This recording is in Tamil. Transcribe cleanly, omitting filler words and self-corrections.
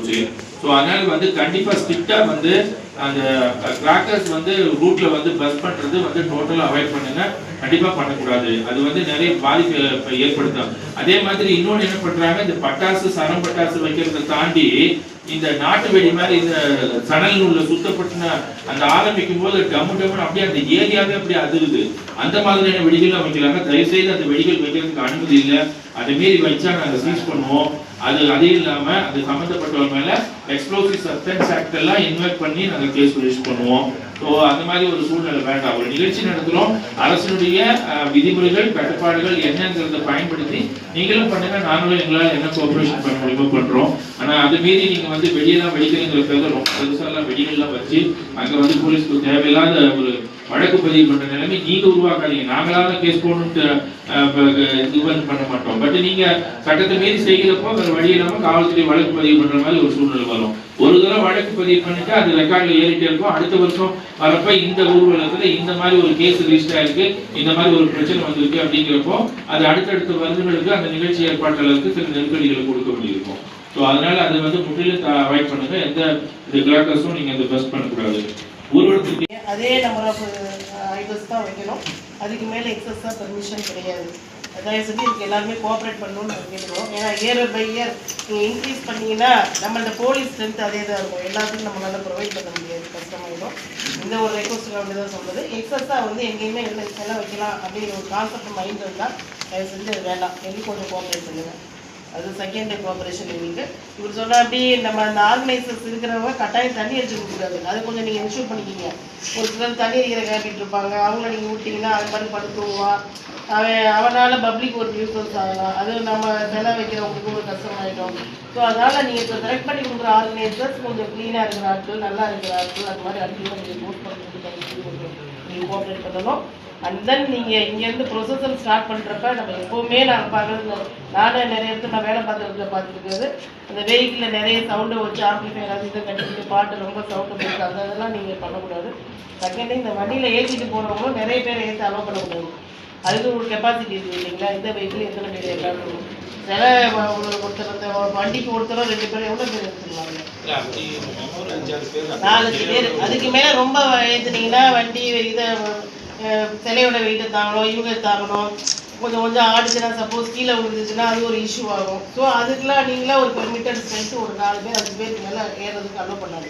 போச்சு. ஸோ அதனால வந்து கண்டிப்பா ஸ்ட்ரிக்டா வந்து அந்த கிராக்கர்ஸ் வந்து ரூட்ல வந்து பஸ் பண்றது வந்து டோட்டலா அவாய்ட் பண்ணுங்க. கண்டிப்பா பண்ணக்கூடாது. அது வந்து நிறைய பாதிப்பு ஏற்படுத்தும். அதே மாதிரி இன்னொன்று என்ன பண்றாங்க, இந்த பட்டாசு சரம் பட்டாசு வைக்கிறத தாண்டி இந்த நாட்டு வெடி மாதிரி இந்த சணல் நூல்ல சுத்தப்பட்ட அந்த ஆரம்பிக்கும் போது டம்மு டம்முன்னு அப்படியே அந்த ஏரியாவே அப்படியே அதிருது. அந்த மாதிரியான வெடிகள் வைக்கிறாங்க. தயவுசெய்து அந்த வெடிகள் வைக்கிறதுக்கு அனுமதி இல்லை. அதை மீறி வச்சா நாங்கள் சீஸ் பண்ணுவோம். அதே இல்லாம அது சம்பந்தப்பட்டவர் மேல எக்ஸ்ப்ளோசிவ் சப்ஸ்டன்ஸ் ஆக்ட் எல்லாம் இன்வைட் பண்ணி நாங்கள் கேஸ் ரெஜிஸ்டர் பண்ணுவோம். ஸோ அந்த மாதிரி ஒரு சூழ்நிலை வேண்டாம். ஒரு நிகழ்ச்சி நடத்துகிறோம், அரசினுடைய விதிமுறைகள் கட்டுப்பாடுகள் என்னங்கிறத பயன்படுத்தி நீங்களும் பண்ணுங்க, நாங்களும் எங்களால் என்ன கோஆபரேஷன் பண்ண முடியுமோ பண்றோம். ஆனா அது மீறி நீங்க வந்து வெடியெல்லாம் வெடிக்கிறதுங்கிறத ரொம்ப பெருசாலாம் வெடிகள்லாம் வச்சு அங்க வந்து போலீஸ்க்கு தேவையில்லாத ஒரு வழக்கு பதிவு பண்ற நிலைமை நீங்க உருவாக்காதீங்க. நாங்களால கேஸ் போடணும்னு இது பண்ண மாட்டோம். பட் நீங்க சட்டத்தை மீறி செய்கிறப்போ வேற வழி இல்லாம காவல்துறை வழக்கு பதிவு பண்ற மாதிரி ஒரு சூழ்நிலை வரும். ஒரு தடவை வழக்கு பதிவு பண்ணிட்டு அது ரெக்கார்ட்ல ஏறிட்டே இருக்கும். அடுத்த வருஷம் வரப்ப இந்த ஊர்வலத்துல இந்த மாதிரி ஒரு கேஸ் ரிஜிஸ்டர் ஆயிருக்கு, இந்த மாதிரி ஒரு பிரச்சனை வந்திருக்கு அப்படிங்கிறப்போ அது அடுத்தடுத்த வருடங்களுக்கு அந்த நிகழ்ச்சி ஏற்பாட்டாளருக்கு சில நெருக்கடிகளை கொடுக்க வேண்டியிருக்கும். ஸோ அதனால அது வந்து முற்றிலும் அவாய்ட் பண்ணுங்க. எந்த இந்த கிராக்கர்ஸும் நீங்க அந்த பஸ் பண்ணக்கூடாது. ஊர்வலத்துக்கு அதே நம்ம ஐபஸ் தான் வைக்கணும். அதுக்கு மேலே எக்ஸஸாக பெர்மிஷன் கிடையாது. தயவு செஞ்சு இதுக்கு எல்லாருமே கோஆப்ரேட் பண்ணணும்னு கேட்குறோம். ஏன்னா இயர் பை இயர் நீங்கள் இன்க்ரீஸ் பண்ணிங்கன்னா நம்மளோட போலீஸ் ஸ்ட்ரென்த் அதே தான் இருக்கும். எல்லாத்துக்கும் நம்மளால ப்ரொவைட் பண்ண முடியாது, கஷ்டமாயிடும். இந்த ஒரு ரெக்வஸ்ட் வந்து தான் சொல்கிறது. எக்ஸஸாக வந்து எங்கேயுமே எல்லாம் வைக்கலாம் அப்படிங்கிற ஒரு கான்செப்ட் மைண்ட் இருந்தால் தயவு செஞ்சு அது வேண்டாம். எங்களுக்கு கொஞ்சம் கோஆப்ரேட் பண்ணுங்கள். அது செகண்ட் கோஆபரேஷன் எங்களுக்கு. இவர் சொன்ன அப்படி நம்ம அந்த ஆர்கனைசர்ஸ் இருக்கிறவங்க கட்டாயம் தண்ணி அடிச்சு கொடுக்கூடாது. அதை கொஞ்சம் நீங்கள் இன்ஷூர் பண்ணிக்கிங்க. ஒரு சிலர் தண்ணி அடிக்கிற கேட்டுட்டு இருப்பாங்க, அவங்கள நீங்கள் விட்டிங்கன்னா அது மாதிரி படுத்துவான். அவனால் பப்ளிக் ஒரு நியூசன்ஸ் ஆகலாம். அது நம்ம செலவு வைக்கிறவங்களுக்கு ஒரு கஷ்டமாயிடும். ஸோ அதனால் நீங்கள் இப்போ செலக்ட் பண்ணி கொடுக்குற ஆர்கனைசர்ஸ் கொஞ்சம் க்ளீனாக இருக்கிற ஆட்கள், நல்லா இருக்கிற ஆட்கள், அது மாதிரி ஆட்கள் நீங்கள் போஸ்ட் பண்ணுறதுக்கு கொஞ்சம் நீங்கள் கோஆப்ரேட் பண்ணணும். அண்ட் தென் நீங்கள் இங்கேருந்து ப்ரொசஸர் ஸ்டார்ட் பண்ணுறப்ப நம்ம எப்போவுமே நாங்கள் பார்க்குறது, நானே நிறைய இடத்துல நான் வேலை பார்த்துருக்கிறது, அந்த வெஹிக்கிளில் நிறைய சவுண்டை வச்சு ஆம்பிளிஃபையர் அது இதை கட்டிக்கிட்டு பாட்டு ரொம்ப சவுண்டு போட்டு அதெல்லாம் நீங்கள் பண்ணக்கூடாது. செகண்ட், இந்த வண்டியில் ஏற்றிட்டு போனவங்களும் நிறைய பேர் ஏற்றி அலோவ் பண்ணக்கூடாது. அதுக்கு ஒரு கெப்பாசிட்டி இருக்குது இல்லைங்களா? இந்த வெஹிக்கிள் எத்தனை பேர் எல்லாரும் சில ஒருத்தர் வண்டிக்கு ஒருத்தரோ 2 பேரும் எவ்வளோ பேர் எடுத்துருவாங்க? 4 பேர். அதுக்கு மேலே ரொம்ப ஏற்றுனீங்கன்னா வண்டி இதை சிலையோட வெயிட்டை தாங்கணும், இவங்க தாங்கணும். கொஞ்சம் கொஞ்சம் ஆடுச்சுன்னா சப்போஸ் கீழே விழுந்துச்சுன்னா அது ஒரு இஷ்யூ ஆகும். ஸோ அதுக்கெலாம் நீங்களாம் ஒரு பெர்மிட்டட் ஸ்ட்ரென்த்து ஒரு 4 பேர் 5 பேருக்கு மேலே ஏறதுக்கு அலோவ் பண்ணாங்க.